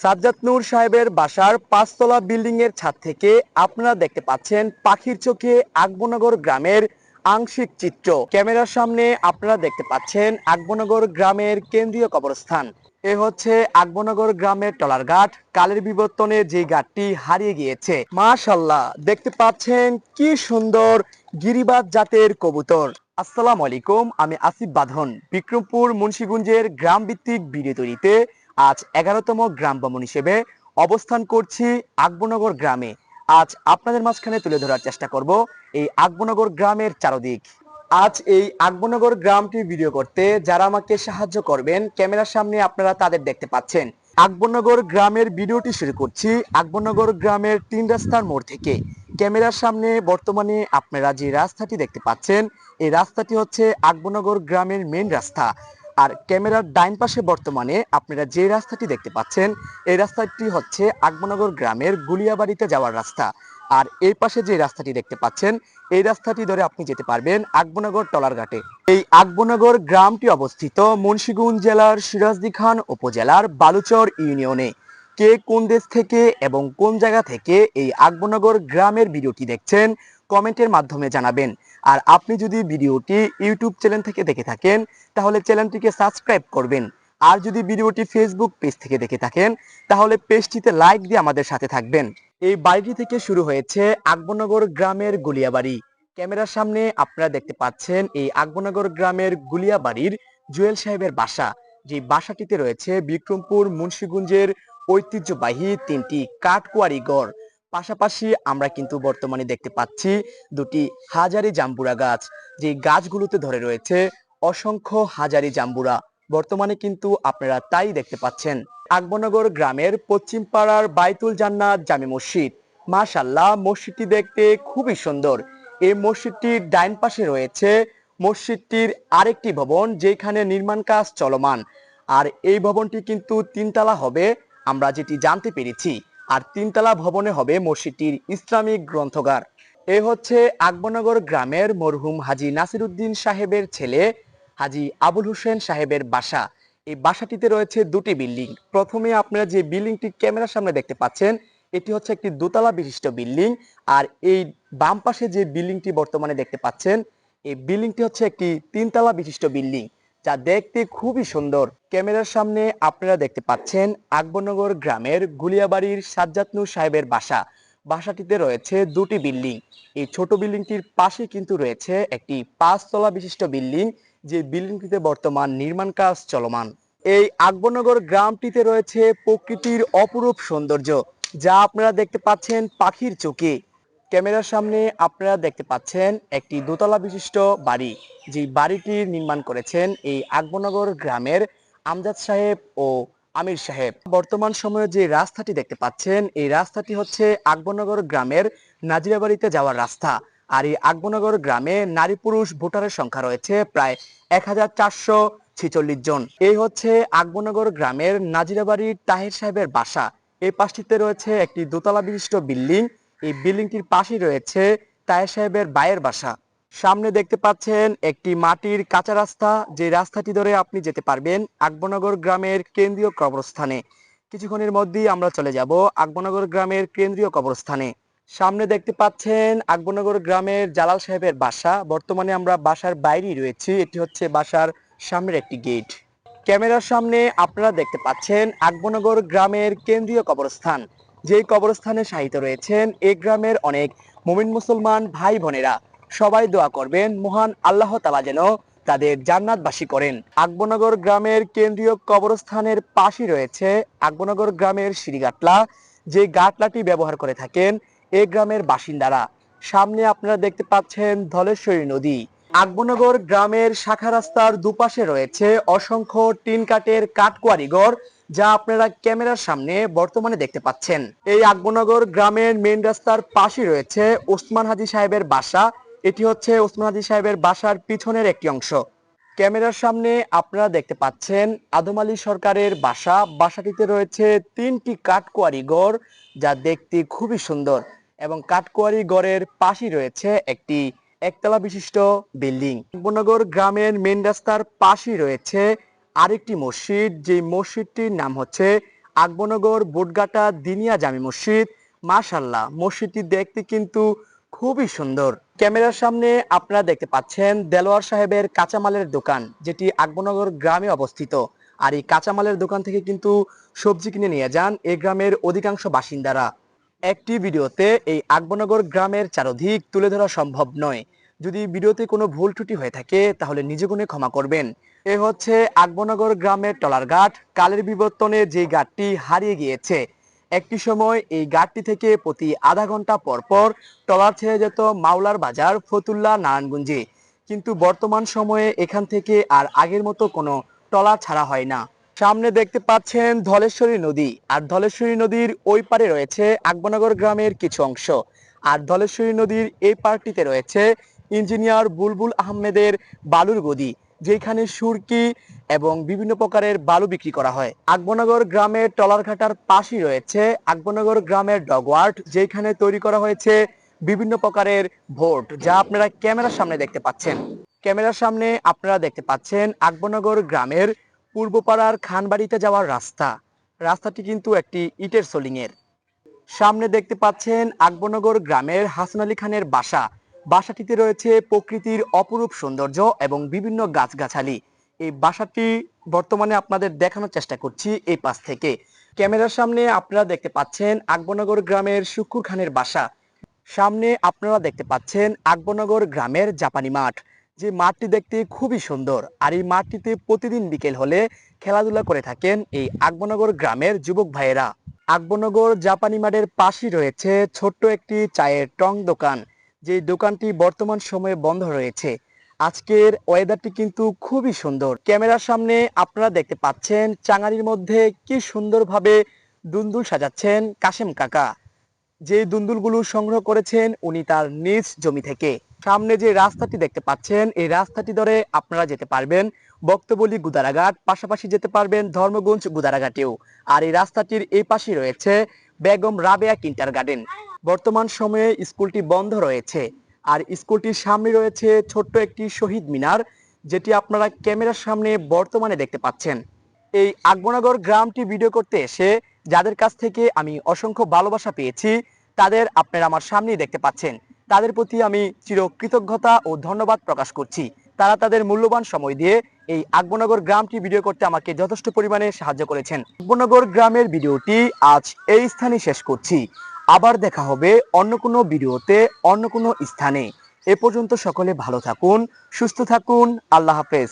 সাজ্জাদ নূর সাহেবের বাসার ৫ তলা বিল্ডিং এর ছাদ থেকে আপনারা দেখতে পাচ্ছেন পাখির চোখে আকবনগর গ্রামের আংশিক চিত্র। ক্যামেরার সামনে আপনারা দেখতে পাচ্ছেন আকবনগর গ্রামের কেন্দ্রীয় কবরস্থান। এ হচ্ছে আকবনগর গ্রামের টলারঘাট। কালের বিবর্তনে যে ঘাটটি হারিয়ে গিয়েছে। মাশাআল্লাহ, দেখতে পাচ্ছেন কি সুন্দর গিরিবাজ জাতের কবুতর। আসসালামু আলাইকুম, আমি আসিফ বাঁধন। বিক্রমপুর মুন্সিগঞ্জের গ্রাম ভিত্তিক ভিডিও তৈরিতে আজ 11তম গ্রাম ভ্রমণ হিসেবে অবস্থান করছি আকবনগর গ্রামে। আজ আপনাদের মাঝখানে তুলে ধরার চেষ্টা করব এই আকবনগর গ্রামের চারদিক। আজ এই আকবনগর গ্রামটি ভিডিও করতে যারা আমাকে সাহায্য করবেন ক্যামেরার সামনে আপনারা তাদের দেখতে পাচ্ছেন। আকবনগর গ্রামের ভিডিওটি শুরু করছি আকবনগর গ্রামের 3 রাস্তার মোড় থেকে। ক্যামেরার সামনে বর্তমানে আপনারা যে রাস্তাটি দেখতে পাচ্ছেন এই রাস্তাটি হচ্ছে আকবনগর গ্রামের মেইন রাস্তা। আর ক্যামেরার ডাইন পাশে বর্তমানে আপনারা যে রাস্তাটি দেখতে পাচ্ছেন এই রাস্তাটি হচ্ছে আকবনগর গ্রামের গুলিয়াবাড়িতে যাওয়ার রাস্তা। আর এই পাশে যে রাস্তাটি দেখতে পাচ্ছেন এই রাস্তাটি ধরে আপনি যেতে পারবেন আকবনগর টলারঘাটে। এই আকবনগর গ্রামটি অবস্থিত মুন্সিগঞ্জ জেলার সিরাজদি খান উপজেলার বালুচর ইউনিয়নে। কে কোন দেশ থেকে এবং কোন জায়গা থেকে এই আকবনগর গ্রামের ভিডিওটি দেখছেন কমেন্টের মাধ্যমে জানাবেন। আর আপনি যদি ভিডিওটি ইউটিউব চ্যানেল থেকে দেখে থাকেন তাহলে চ্যানেলটিকে সাবস্ক্রাইব করবেন। আর যদি ভিডিওটি ফেসবুক পেজ থেকে দেখে থাকেন তাহলে পেজটিতে লাইক দিয়ে আমাদের সাথে থাকবেন। এই বাড়িটি থেকে শুরু হয়েছে আকবনগর গ্রামের গুলিয়াবাড়ি। ক্যামেরার সামনে আপনারা দেখতে পাচ্ছেন এই আকবনগর গ্রামের গুলিয়াবাড়ির জুয়েল সাহেবের বাসা। যে বাসাটিতে রয়েছে বিক্রমপুর মুন্সিগঞ্জের ঐতিহ্যবাহী 3টি কাঠকুয়ারি গড়। পাশাপাশি আমরা কিন্তু বর্তমানে দেখতে পাচ্ছি 2টি হাজারি জাম্বুরা গাছ। যে গাছগুলোতে ধরে রয়েছে অসংখ্য হাজারি জাম্বুরা। বর্তমানে কিন্তু আপনারা তাই দেখতে পাচ্ছেন। আকবনগর গ্রামের পশ্চিম পাড়ার বাইতুল জান্নাত জামে মসজিদ। মাশাআল্লাহ, মসজিদটি দেখতে খুবই সুন্দর। এই মসজিদটির ডাইন পাশে রয়েছে মসজিদটির আরেকটি ভবন যেখানে নির্মাণ কাজ চলমান। আর এই ভবনটি কিন্তু 3 তলা হবে আমরা যেটি জানতে পেরেছি। আর 3 তলা ভবনে হবে মসজিদটির ইসলামিক গ্রন্থাগার। এ হচ্ছে আকবনগর গ্রামের মরহুম হাজী নাসিরউদ্দিন সাহেবের ছেলে হাজী আবুল হোসেন সাহেবের বাসা। এই বাসাটিতে রয়েছে 2টি বিল্ডিং। প্রথমে আপনারা যে বিল্ডিংটি ক্যামেরার সামনে দেখতে পাচ্ছেন এটি হচ্ছে একটি 2 তলা বিশিষ্ট বিল্ডিং। আর এই বাম পাশে যে বিল্ডিংটি বর্তমানে দেখতে পাচ্ছেন এই বিল্ডিংটি হচ্ছে একটি 3 তলা বিশিষ্ট বিল্ডিং, যা দেখতে খুবই সুন্দর। ক্যামেরার সামনে আপনারা দেখতে পাচ্ছেন আকবরনগর গ্রামের গুলিয়াবাড়ির সাজ্জাদ নূর সাহেবের বাসা। বাসাটিতে রয়েছে 2টি বিল্ডিং। এই ছোট বিল্ডিংটির পাশে কিন্তু রয়েছে একটি 5 তলা বিশিষ্ট বিল্ডিং, যে বিল্ডিংটিতে বর্তমান নির্মাণ কাজ চলমান। এই আকবরনগর গ্রামটিতে রয়েছে প্রকৃতির অপরূপ সৌন্দর্য, যা আপনারা দেখতে পাচ্ছেন পাখির চোখে। ক্যামেরার সামনে আপনারা দেখতে পাচ্ছেন একটি 2 তলা বিশিষ্ট বাড়ি, যে বাড়িটির নির্মাণ করেছেন এই আকবরনগর গ্রামের আমজাদ সাহেব ও আমির সাহেব। বর্তমান সময়ে যে রাস্তাটি দেখতে পাচ্ছেন এই রাস্তাটি হচ্ছে আকবরনগর গ্রামের নাজিরাবাড়িতে যাওয়ার রাস্তা। আর এই আকবরনগর গ্রামে নারী পুরুষ ভোটারের সংখ্যা রয়েছে প্রায় 1446 জন। এই হচ্ছে আকবরনগর গ্রামের নাজিরাবাড়ির তাহের সাহেবের বাসা। এই পাশটিতে রয়েছে একটি 2 তলা বিশিষ্ট বিল্ডিং। এই বিল্ডিংটির পাশে রয়েছে তাহের সাহেবের ভাইয়ের বাসা। সামনে দেখতে পাচ্ছেন একটি মাটির কাঁচা রাস্তা, যে রাস্তাটি ধরে আপনি যেতে পারবেন আকবরনগর গ্রামের কেন্দ্রীয় কবরস্থানে। কিছুক্ষণের মধ্যেই আমরা চলে যাব আকবরনগর গ্রামের কেন্দ্রীয় কবরস্থানে। সামনে দেখতে পাচ্ছেন আকবরনগর গ্রামের জালাল সাহেবের বাসা। বর্তমানে আমরা বাসার বাইরেই রয়েছি। এটি হচ্ছে বাসার সামনের একটি গেট। ক্যামেরার সামনে আপনারা দেখতে পাচ্ছেন আকবরনগর গ্রামের কেন্দ্রীয় কবরস্থান। যেই কবরস্থানে শায়িত রয়েছেন এই গ্রামের অনেক মুমিন মুসলমান ভাই বোনেরা। সবাই দোয়া করবেন মহান আল্লাহ তাআলা যেন তাদের জান্নাতবাসী করেন। আকবরনগর গ্রামের কেন্দ্রীয় কবরস্থানের পাশে রয়েছে আকবরনগর গ্রামের সিঁড়িগাটলা, যে গাটলাটি ব্যবহার করে থাকেন এই গ্রামের বাসিন্দারা। সামনে আপনারা দেখতে পাচ্ছেন ধলেশ্বরী নদী। আকবরনগর গ্রামের শাখা রাস্তার দুপাশে রয়েছে অসংখ্য টিন কাঠের কাঠকুয়ারি ঘর, যা আপনারা ক্যামেরার সামনে বর্তমানে দেখতে পাচ্ছেন। এই আকবরনগর গ্রামের মেইন রাস্তার পাশে রয়েছে ওসমান হাজী সাহেবের বাসা। এটি হচ্ছে ওসমান হাজী সাহেবের বাসার পিছনের একটি অংশ। ক্যামেরার সামনে আপনারা দেখতে পাচ্ছেন আদম আলী সরকারের বাসা। বাসাটিতে রয়েছে 3টি কাঠকুয়ারি ঘর, যা দেখতে খুবই সুন্দর। এবং কাঠকুয়ারি ঘরের পাশে রয়েছে একটি 1 তলা বিশিষ্ট বিল্ডিং। আকবরনগর গ্রামের মেইন রাস্তার পাশে রয়েছে আরেকটি মসজিদ, যে মসজিদটির নাম হচ্ছে আকবরনগর বোটগাটা দিনিয়া জামি মসজিদ। মাশাআল্লাহ, মসজিদটি দেখতে কিন্তু খুবই সুন্দর। ক্যামেরার সামনে আপনারা দেখতে পাচ্ছেন দেলোয়ার সাহেবের কাঁচামালের দোকান, যেটি আকবরনগর গ্রামে অবস্থিত। আর এই কাঁচামালের দোকান থেকে কিন্তু সবজি কিনে নিয়ে যান এই গ্রামের অধিকাংশ বাসিন্দারা। একটি ভিডিওতে এই আকবরনগর গ্রামের চারদিক তুলে ধরা সম্ভব নয়। যদি ভিডিওতে কোনো ভুল ত্রুটি হয়ে থাকে তাহলে নিজে গুণে ক্ষমা করবেন। এ হচ্ছে আকবরনগর গ্রামের টলার ঘাট। কালের বিবর্তনে যে ঘাটটি হারিয়ে গিয়েছে। একটি সময় এই ঘাটটি থেকে প্রতি আধা ঘন্টা পর পর ট্রলার ছেড়ে যেত মাওলার বাজার, ফতুল্লা, নারায়ণগঞ্জে। কিন্তু বর্তমান সময়ে এখান থেকে আর আগের মতো কোনো ট্রলার ছাড়া হয় না। সামনে দেখতে পাচ্ছেন ধলেশ্বরী নদী, আর ধলেশ্বরী নদীর ওই পারে রয়েছে আকবরনগর গ্রামের কিছু অংশ। আর ধলেশ্বরী নদীর এই পার্কটিতে রয়েছে ইঞ্জিনিয়ার বুলবুল আহমেদের বালুর গদি, যেখানে সুরকি এবং বিভিন্ন প্রকারের বালু বিক্রি করা হয়। আকবরনগর গ্রামের ট্রলারঘাটার পাশেই রয়েছে আকবরনগর গ্রামের ডগওয়ার্ড, যেখানে তৈরি করা হয়েছে বিভিন্ন প্রকারের ভোট, যা আপনারা ক্যামেরার সামনে দেখতে পাচ্ছেন। ক্যামেরার সামনে আপনারা দেখতে পাচ্ছেন আকবরনগর গ্রামের পূর্বপাড়ার খানবাড়িতে যাওয়ার রাস্তা। রাস্তাটি কিন্তু একটি ইটের সোলিং এর। সামনে দেখতে পাচ্ছেন আকবরনগর গ্রামের হাসান আলী খানের বাসা। বাসাটিতে রয়েছে প্রকৃতির অপরূপ সৌন্দর্য এবং বিভিন্ন গাছগাছালি। এই বাসাটি বর্তমানে আপনাদের দেখানোর চেষ্টা করছি এই পাশ থেকে। ক্যামেরার সামনে আপনারা দেখতে পাচ্ছেন আকবরনগর গ্রামের শুক্কুর খানের বাসা। সামনে আপনারা দেখতে পাচ্ছেন আকবরনগর গ্রামের জাপানি মাঠ, যে মাঠটি দেখতে খুবই সুন্দর। আর এই মাঠটিতে প্রতিদিন বিকেল হলে খেলাধুলা করে থাকেন এই আকবরনগর গ্রামের যুবক ভাইয়েরা। আকবরনগর জাপানি মাঠের পাশেই রয়েছে ছোট্ট একটি চায়ের টং দোকান, যে দোকানটি বর্তমান সময়ে বন্ধ রয়েছে। আজকের ওয়েদারটি কিন্তু খুবই সুন্দর। ক্যামেরার সামনে আপনারা দেখতে পাচ্ছেন চাঙারির মধ্যে কি সুন্দরভাবে দুন্দুল সাজাচ্ছেন কাশেম কাকা। যে দুন্দুলগুলো সংগ্রহ করেছেন উনি তার নিজ জমি থেকে। সামনে যে রাস্তাটি দেখতে পাচ্ছেন এই রাস্তাটি ধরে আপনারা যেতে পারবেন বক্তবলী গুদারাঘাট, পাশাপাশি যেতে পারবেন ধর্মগঞ্জ গুদারাঘাটেও। আর এই রাস্তাটির এই পাশে রয়েছে বেগম রাবেয়া কিন্টার গার্ডেন। বর্তমান সময়ে স্কুলটি বন্ধ রয়েছে। আর স্কুলটির সামনে রয়েছে ছোট্ট একটি শহীদ মিনার, যেটি আপনারা ক্যামেরার সামনে বর্তমানে দেখতে পাচ্ছেন। এই আকবরনগর গ্রামটি ভিডিও করতে এসে যাদের কাছ থেকে আমি অসংখ্য ভালোবাসা পেয়েছি, তাদের আপনারা আমার সামনেই দেখতে পাচ্ছেন। তাদের প্রতি আমি চিরকৃতজ্ঞতা ও ধন্যবাদ প্রকাশ করছি। তারা তাদের মূল্যবান সময় দিয়ে এই আকবরনগর গ্রামটি ভিডিও করতে আমাকে যথেষ্ট পরিমাণে সাহায্য করেছেন। আকবরনগর গ্রামের ভিডিওটি আজ এই স্থানে শেষ করছি। আবার দেখা হবে অন্য কোনো ভিডিওতে, অন্য কোনো স্থানে। এ পর্যন্ত সকলে ভালো থাকুন, সুস্থ থাকুন। আল্লাহ হাফেজ।